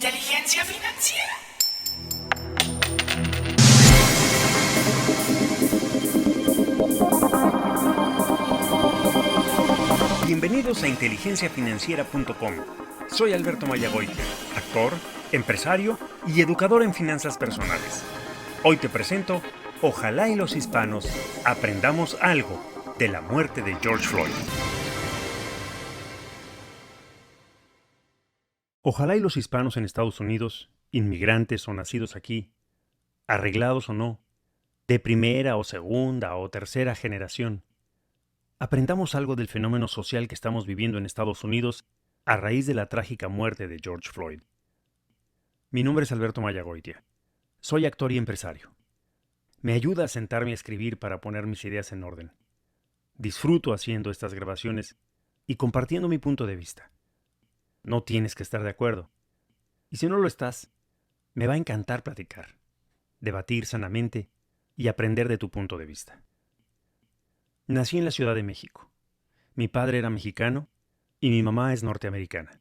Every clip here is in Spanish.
Inteligencia financiera. Bienvenidos a inteligenciafinanciera.com. Soy Alberto Mayagoitia, actor, empresario y educador en finanzas personales. Hoy te presento Ojalá y los hispanos aprendamos algo de la muerte de George Floyd. Ojalá y los hispanos en Estados Unidos, inmigrantes o nacidos aquí, arreglados o no, de primera o segunda o tercera generación, aprendamos algo del fenómeno social que estamos viviendo en Estados Unidos a raíz de la trágica muerte de George Floyd. Mi nombre es Alberto Mayagoitia. Soy actor y empresario. Me ayuda a sentarme a escribir para poner mis ideas en orden. Disfruto haciendo estas grabaciones y compartiendo mi punto de vista. No tienes que estar de acuerdo. Y si no lo estás, me va a encantar platicar, debatir sanamente y aprender de tu punto de vista. Nací en la Ciudad de México. Mi padre era mexicano y mi mamá es norteamericana.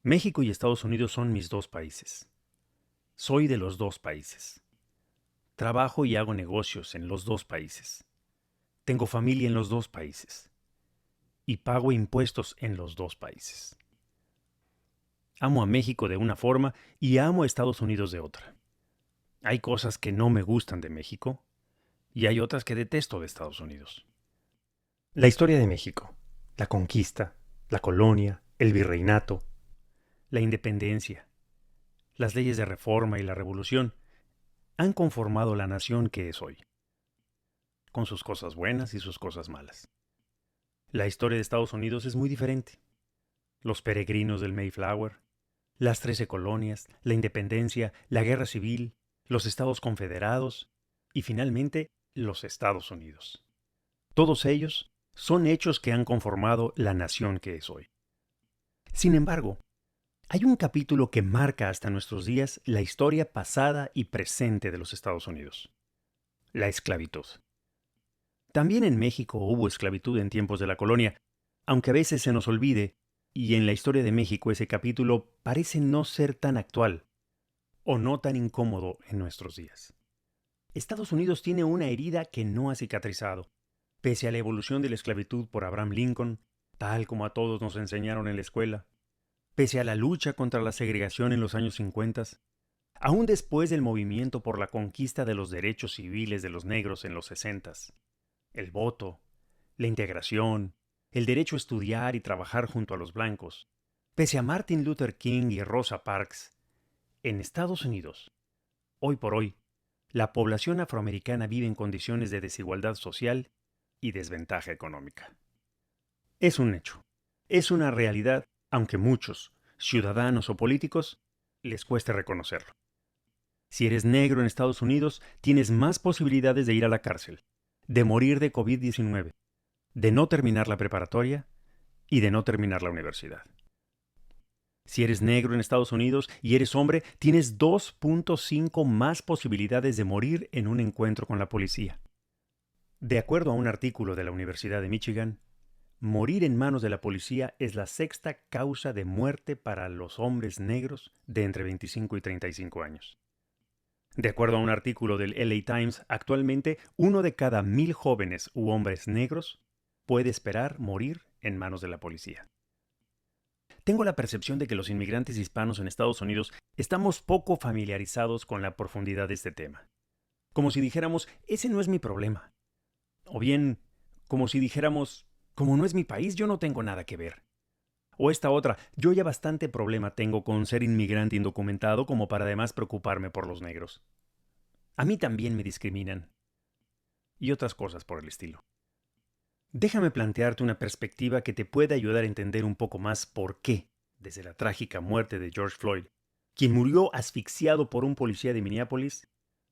México y Estados Unidos son mis dos países. Soy de los dos países. Trabajo y hago negocios en los dos países. Tengo familia en los dos países. Y pago impuestos en los dos países. Amo a México de una forma y amo a Estados Unidos de otra. Hay cosas que no me gustan de México y hay otras que detesto de Estados Unidos. La historia de México, la conquista, la colonia, el virreinato, la independencia, las leyes de reforma y la revolución han conformado la nación que es hoy, con sus cosas buenas y sus cosas malas. La historia de Estados Unidos es muy diferente. Los peregrinos del Mayflower, las 13 colonias, la independencia, la guerra civil, los Estados Confederados y finalmente los Estados Unidos. Todos ellos son hechos que han conformado la nación que es hoy. Sin embargo, hay un capítulo que marca hasta nuestros días la historia pasada y presente de los Estados Unidos: la esclavitud. También en México hubo esclavitud en tiempos de la colonia, aunque a veces se nos olvide, y en la historia de México ese capítulo parece no ser tan actual o no tan incómodo en nuestros días. Estados Unidos tiene una herida que no ha cicatrizado, pese a la evolución de la esclavitud por Abraham Lincoln, tal como a todos nos enseñaron en la escuela, pese a la lucha contra la segregación en los años 50, aún después del movimiento por la conquista de los derechos civiles de los negros en los 60, el voto, la integración, el derecho a estudiar y trabajar junto a los blancos, pese a Martin Luther King y Rosa Parks, en Estados Unidos, hoy por hoy, la población afroamericana vive en condiciones de desigualdad social y desventaja económica. Es un hecho, es una realidad, aunque muchos, ciudadanos o políticos, les cueste reconocerlo. Si eres negro en Estados Unidos, tienes más posibilidades de ir a la cárcel, de morir de COVID-19, de no terminar la preparatoria y de no terminar la universidad. Si eres negro en Estados Unidos y eres hombre, tienes 2.5 más posibilidades de morir en un encuentro con la policía. De acuerdo a un artículo de la Universidad de Michigan, morir en manos de la policía es la sexta causa de muerte para los hombres negros de entre 25 y 35 años. De acuerdo a un artículo del LA Times, actualmente 1 de cada 1,000 jóvenes u hombres negros puede esperar morir en manos de la policía. Tengo la percepción de que los inmigrantes hispanos en Estados Unidos estamos poco familiarizados con la profundidad de este tema. Como si dijéramos, ese no es mi problema. O bien, como si dijéramos, como no es mi país, yo no tengo nada que ver. O esta otra, yo ya bastante problema tengo con ser inmigrante indocumentado como para además preocuparme por los negros. A mí también me discriminan. Y otras cosas por el estilo. Déjame plantearte una perspectiva que te pueda ayudar a entender un poco más por qué, desde la trágica muerte de George Floyd, quien murió asfixiado por un policía de Minneapolis,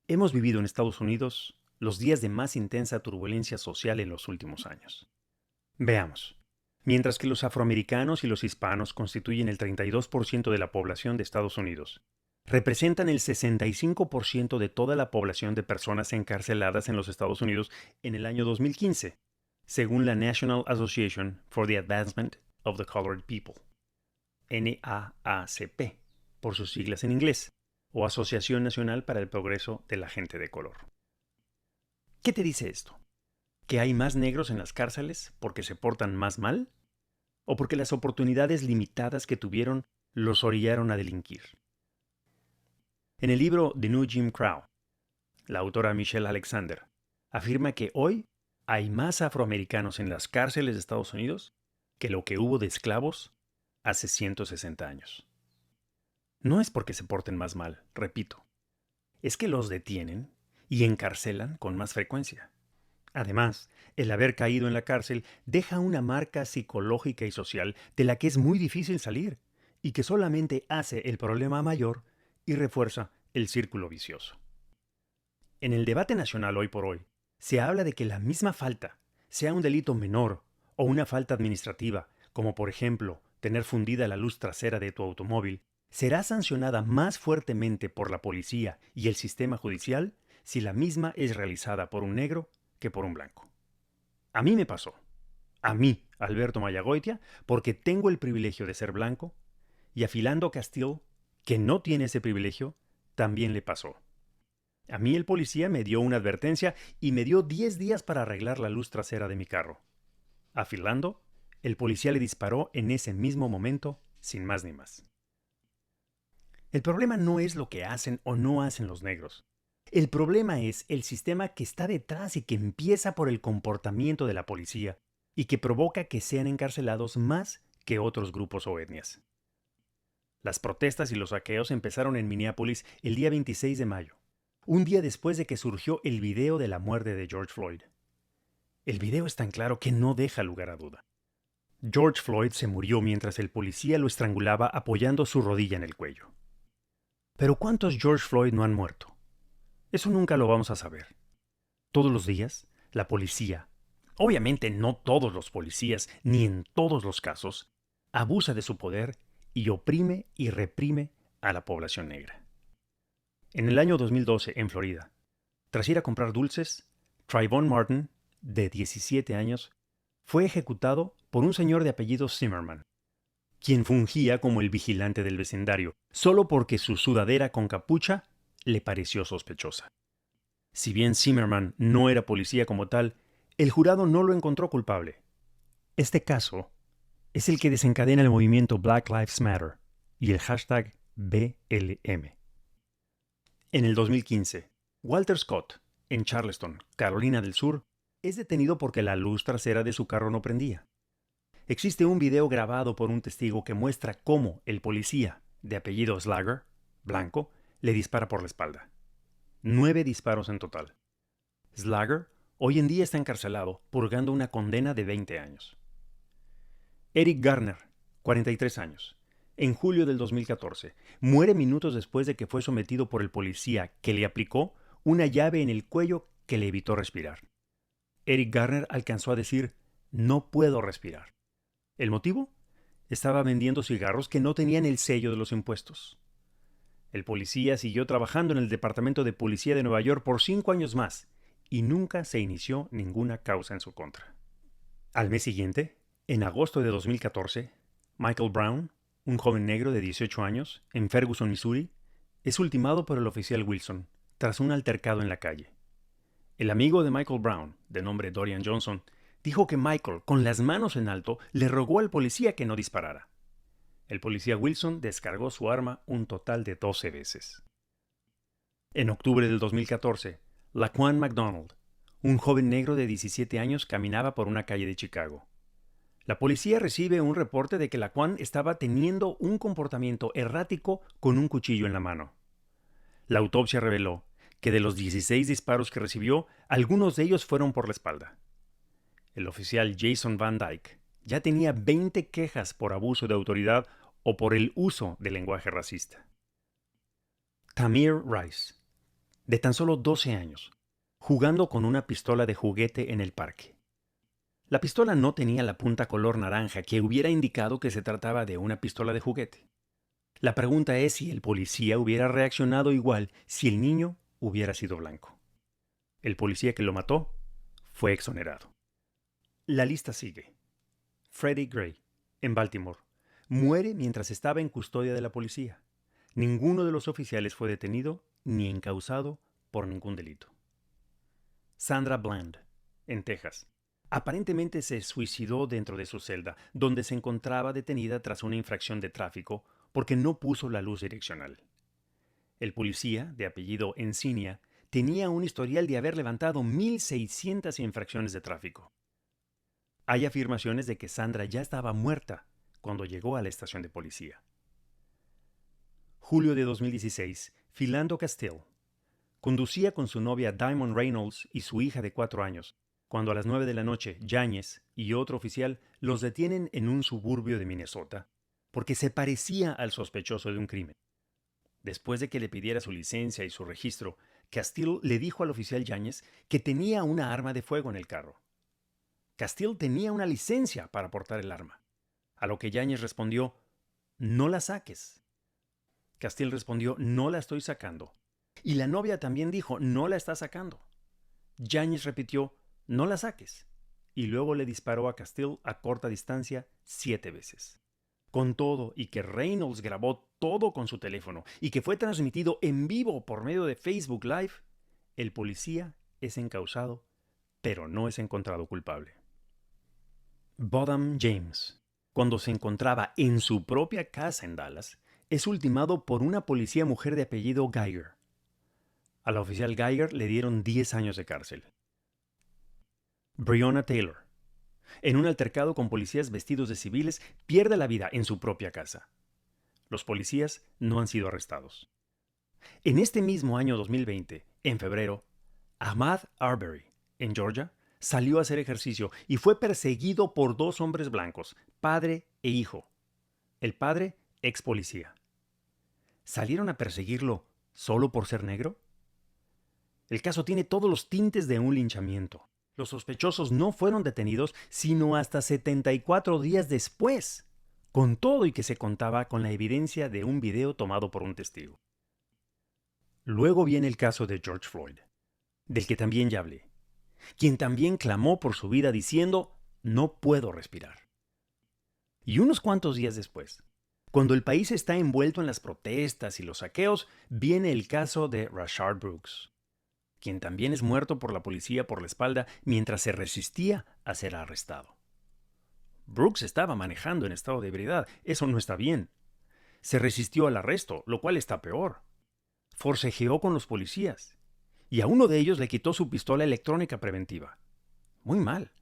hemos vivido en Estados Unidos los días de más intensa turbulencia social en los últimos años. Veamos. Mientras que los afroamericanos y los hispanos constituyen el 32% de la población de Estados Unidos, representan el 65% de toda la población de personas encarceladas en los Estados Unidos en el año 2015, según la National Association for the Advancement of the Colored People, NAACP, por sus siglas en inglés, o Asociación Nacional para el Progreso de la Gente de Color. ¿Qué te dice esto? ¿Que hay más negros en las cárceles porque se portan más mal? ¿O porque las oportunidades limitadas que tuvieron los orillaron a delinquir? En el libro The New Jim Crow, la autora Michelle Alexander afirma que hoy hay más afroamericanos en las cárceles de Estados Unidos que lo que hubo de esclavos hace 160 años. No es porque se porten más mal, repito, es que los detienen y encarcelan con más frecuencia. Además, el haber caído en la cárcel deja una marca psicológica y social de la que es muy difícil salir y que solamente hace el problema mayor y refuerza el círculo vicioso. En el debate nacional hoy por hoy, se habla de que la misma falta, sea un delito menor o una falta administrativa, como por ejemplo tener fundida la luz trasera de tu automóvil, será sancionada más fuertemente por la policía y el sistema judicial si la misma es realizada por un negro que por un blanco. A mí me pasó. A mí, Alberto Mayagoitia, porque tengo el privilegio de ser blanco, y a Philando Castile, que no tiene ese privilegio, también le pasó. A mí el policía me dio una advertencia y me dio 10 días para arreglar la luz trasera de mi carro. A Philando, el policía le disparó en ese mismo momento, sin más ni más. El problema no es lo que hacen o no hacen los negros. El problema es el sistema que está detrás y que empieza por el comportamiento de la policía y que provoca que sean encarcelados más que otros grupos o etnias. Las protestas y los saqueos empezaron en Minneapolis el día 26 de mayo, un día después de que surgió el video de la muerte de George Floyd. El video es tan claro que no deja lugar a duda. George Floyd se murió mientras el policía lo estrangulaba apoyando su rodilla en el cuello. Pero ¿cuántos George Floyd no han muerto? Eso nunca lo vamos a saber. Todos los días, la policía, obviamente no todos los policías, ni en todos los casos, abusa de su poder y oprime y reprime a la población negra. En el año 2012, en Florida, tras ir a comprar dulces, Trayvon Martin, de 17 años, fue ejecutado por un señor de apellido Zimmerman, quien fungía como el vigilante del vecindario, solo porque su sudadera con capucha le pareció sospechosa. Si bien Zimmerman no era policía como tal, el jurado no lo encontró culpable. Este caso es el que desencadena el movimiento Black Lives Matter y el hashtag BLM. En el 2015, Walter Scott, en Charleston, Carolina del Sur, es detenido porque la luz trasera de su carro no prendía. Existe un video grabado por un testigo que muestra cómo el policía, de apellido Slager, blanco, le dispara por la espalda. 9 disparos en total. Slager hoy en día está encarcelado, purgando una condena de 20 años. Eric Garner, 43 años, en julio del 2014, muere minutos después de que fue sometido por el policía que le aplicó una llave en el cuello que le evitó respirar. Eric Garner alcanzó a decir: "No puedo respirar". ¿El motivo? Estaba vendiendo cigarros que no tenían el sello de los impuestos. El policía siguió trabajando en el Departamento de Policía de Nueva York por 5 años más y nunca se inició ninguna causa en su contra. Al mes siguiente, en agosto de 2014, Michael Brown, un joven negro de 18 años, en Ferguson, Missouri, es ultimado por el oficial Wilson tras un altercado en la calle. El amigo de Michael Brown, de nombre Dorian Johnson, dijo que Michael, con las manos en alto, le rogó al policía que no disparara. El policía Wilson descargó su arma un total de 12 veces. En octubre del 2014, Laquan McDonald, un joven negro de 17 años, caminaba por una calle de Chicago. La policía recibe un reporte de que Laquan estaba teniendo un comportamiento errático con un cuchillo en la mano. La autopsia reveló que de los 16 disparos que recibió, algunos de ellos fueron por la espalda. El oficial Jason Van Dyke ya tenía 20 quejas por abuso de autoridad o por el uso de lenguaje racista. Tamir Rice, de tan solo 12 años, jugando con una pistola de juguete en el parque. La pistola no tenía la punta color naranja que hubiera indicado que se trataba de una pistola de juguete. La pregunta es si el policía hubiera reaccionado igual si el niño hubiera sido blanco. El policía que lo mató fue exonerado. La lista sigue. Freddie Gray, en Baltimore, muere mientras estaba en custodia de la policía. Ninguno de los oficiales fue detenido ni encausado por ningún delito. Sandra Bland, en Texas. Aparentemente se suicidó dentro de su celda, donde se encontraba detenida tras una infracción de tráfico porque no puso la luz direccional. El policía, de apellido Encinia, tenía un historial de haber levantado 1,600 infracciones de tráfico. Hay afirmaciones de que Sandra ya estaba muerta cuando llegó a la estación de policía. Julio de 2016, Philando Castile conducía con su novia Diamond Reynolds y su hija de 4 años, cuando a las 9 de la noche Yáñez y otro oficial los detienen en un suburbio de Minnesota porque se parecía al sospechoso de un crimen. Después de que le pidiera su licencia y su registro, Castile le dijo al oficial Yáñez que tenía una arma de fuego en el carro. Castile tenía una licencia para portar el arma, a lo que Yáñez respondió: «No la saques». Castile respondió: «No la estoy sacando». Y la novia también dijo: «No la está sacando». Yáñez repitió: «No la saques». Y luego le disparó a Castile a corta distancia 7 veces. Con todo, y que Reynolds grabó todo con su teléfono y que fue transmitido en vivo por medio de Facebook Live, el policía es encausado, pero no es encontrado culpable. Bodham James, cuando se encontraba en su propia casa en Dallas, es ultimado por una policía mujer de apellido Geiger. A la oficial Geiger le dieron 10 años de cárcel. Breonna Taylor, en un altercado con policías vestidos de civiles, pierde la vida en su propia casa. Los policías no han sido arrestados. En este mismo año 2020, en febrero, Ahmaud Arbery, en Georgia, salió a hacer ejercicio y fue perseguido por 2 hombres blancos, padre e hijo. El padre, ex policía. ¿Salieron a perseguirlo solo por ser negro? El caso tiene todos los tintes de un linchamiento. Los sospechosos no fueron detenidos sino hasta 74 días después, con todo y que se contaba con la evidencia de un video tomado por un testigo. Luego viene el caso de George Floyd, del que también ya hablé, quien también clamó por su vida diciendo: «No puedo respirar». Y unos cuantos días después, cuando el país está envuelto en las protestas y los saqueos, viene el caso de Rayshard Brooks, quien también es muerto por la policía por la espalda mientras se resistía a ser arrestado. Brooks estaba manejando en estado de ebriedad. Eso no está bien. Se resistió al arresto, lo cual está peor. Forcejeó con los policías. Y a uno de ellos le quitó su pistola electrónica preventiva. Muy mal.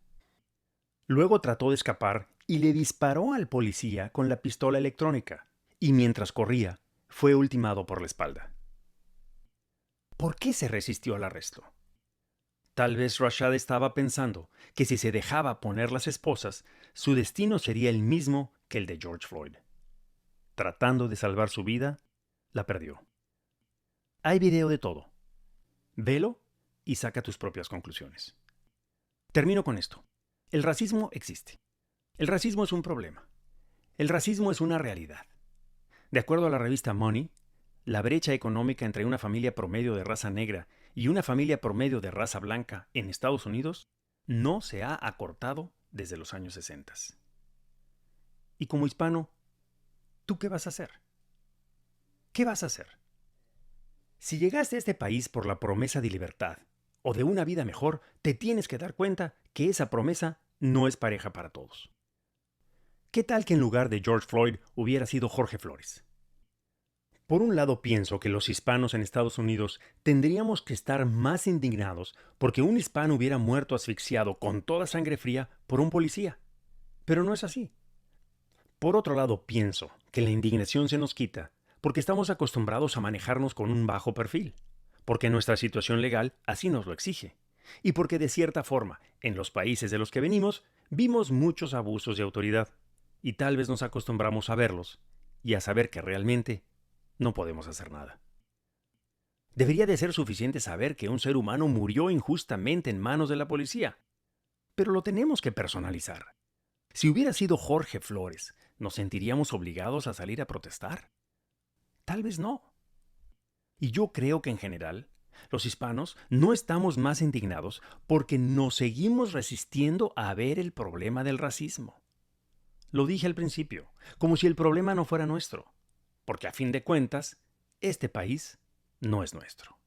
Luego trató de escapar y le disparó al policía con la pistola electrónica. Y mientras corría, fue ultimado por la espalda. ¿Por qué se resistió al arresto? Tal vez Rashad estaba pensando que si se dejaba poner las esposas, su destino sería el mismo que el de George Floyd. Tratando de salvar su vida, la perdió. Hay video de todo. Velo y saca tus propias conclusiones. Termino con esto. El racismo existe. El racismo es un problema. El racismo es una realidad. De acuerdo a la revista Money, la brecha económica entre una familia promedio de raza negra y una familia promedio de raza blanca en Estados Unidos no se ha acortado desde los años 60. Y como hispano, ¿tú qué vas a hacer? ¿Qué vas a hacer? Si llegaste a este país por la promesa de libertad o de una vida mejor, te tienes que dar cuenta que esa promesa no es pareja para todos. ¿Qué tal que en lugar de George Floyd hubiera sido Jorge Flores? Por un lado pienso que los hispanos en Estados Unidos tendríamos que estar más indignados porque un hispano hubiera muerto asfixiado con toda sangre fría por un policía. Pero no es así. Por otro lado pienso que la indignación se nos quita porque estamos acostumbrados a manejarnos con un bajo perfil, porque nuestra situación legal así nos lo exige, y porque de cierta forma, en los países de los que venimos, vimos muchos abusos de autoridad, y tal vez nos acostumbramos a verlos y a saber que realmente no podemos hacer nada. Debería de ser suficiente saber que un ser humano murió injustamente en manos de la policía, pero lo tenemos que personalizar. Si hubiera sido Jorge Flores, ¿nos sentiríamos obligados a salir a protestar? Tal vez no. Y yo creo que en general, los hispanos no estamos más indignados porque nos seguimos resistiendo a ver el problema del racismo. Lo dije al principio, como si el problema no fuera nuestro, porque a fin de cuentas, este país no es nuestro.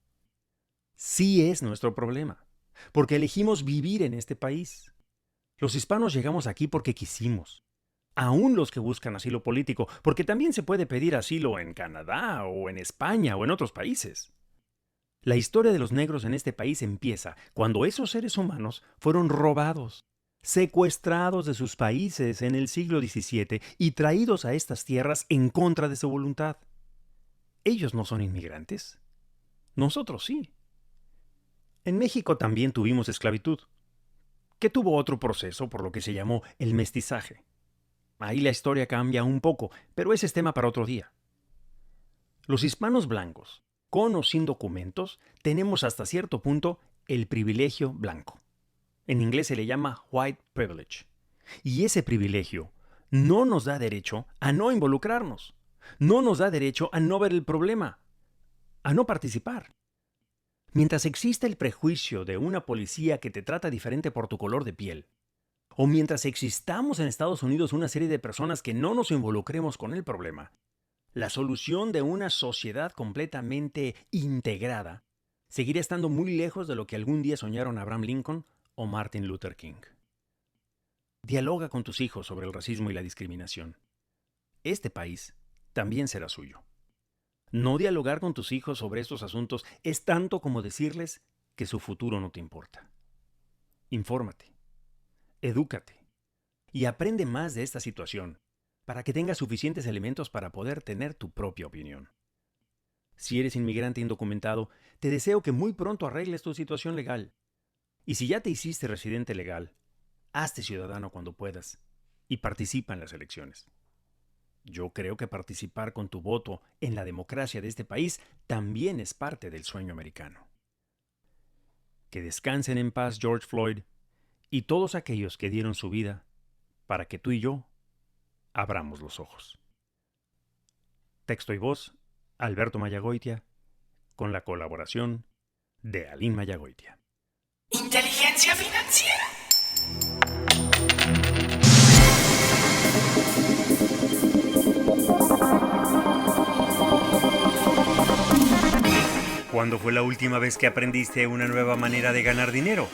Sí es nuestro problema, porque elegimos vivir en este país. Los hispanos llegamos aquí porque quisimos. Aún los que buscan asilo político, porque también se puede pedir asilo en Canadá o en España o en otros países. La historia de los negros en este país empieza cuando esos seres humanos fueron robados, secuestrados de sus países en el siglo XVII y traídos a estas tierras en contra de su voluntad. Ellos no son inmigrantes. Nosotros sí. En México también tuvimos esclavitud, que tuvo otro proceso por lo que se llamó el mestizaje. Ahí la historia cambia un poco, pero ese es tema para otro día. Los hispanos blancos, con o sin documentos, tenemos hasta cierto punto el privilegio blanco. En inglés se le llama white privilege. Y ese privilegio no nos da derecho a no involucrarnos. No nos da derecho a no ver el problema, a no participar. Mientras exista el prejuicio de una policía que te trata diferente por tu color de piel, o mientras existamos en Estados Unidos una serie de personas que no nos involucremos con el problema, la solución de una sociedad completamente integrada seguirá estando muy lejos de lo que algún día soñaron Abraham Lincoln o Martin Luther King. Dialoga con tus hijos sobre el racismo y la discriminación. Este país también será suyo. No dialogar con tus hijos sobre estos asuntos es tanto como decirles que su futuro no te importa. Infórmate, edúcate y aprende más de esta situación para que tengas suficientes elementos para poder tener tu propia opinión. Si eres inmigrante indocumentado, te deseo que muy pronto arregles tu situación legal. Y si ya te hiciste residente legal, hazte ciudadano cuando puedas y participa en las elecciones. Yo creo que participar con tu voto en la democracia de este país también es parte del sueño americano. Que descansen en paz George Floyd y todos aquellos que dieron su vida para que tú y yo abramos los ojos. Texto y voz, Alberto Mayagoitia, con la colaboración de Aline Mayagoitia. Inteligencia financiera. ¿Cuándo fue la última vez que aprendiste una nueva manera de ganar dinero?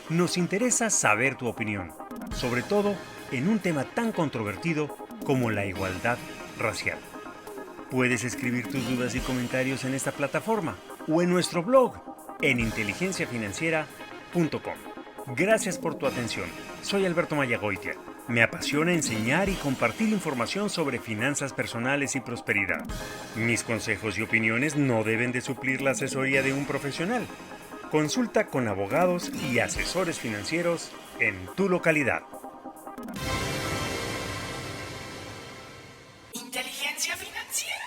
Nos interesa saber tu opinión, sobre todo en un tema tan controvertido como la igualdad racial. Puedes escribir tus dudas y comentarios en esta plataforma o en nuestro blog en inteligenciafinanciera.com. Gracias por tu atención. Soy Alberto Mayagoitia. Me apasiona enseñar y compartir información sobre finanzas personales y prosperidad. Mis consejos y opiniones no deben de suplir la asesoría de un profesional. Consulta con abogados y asesores financieros en tu localidad. Inteligencia financiera.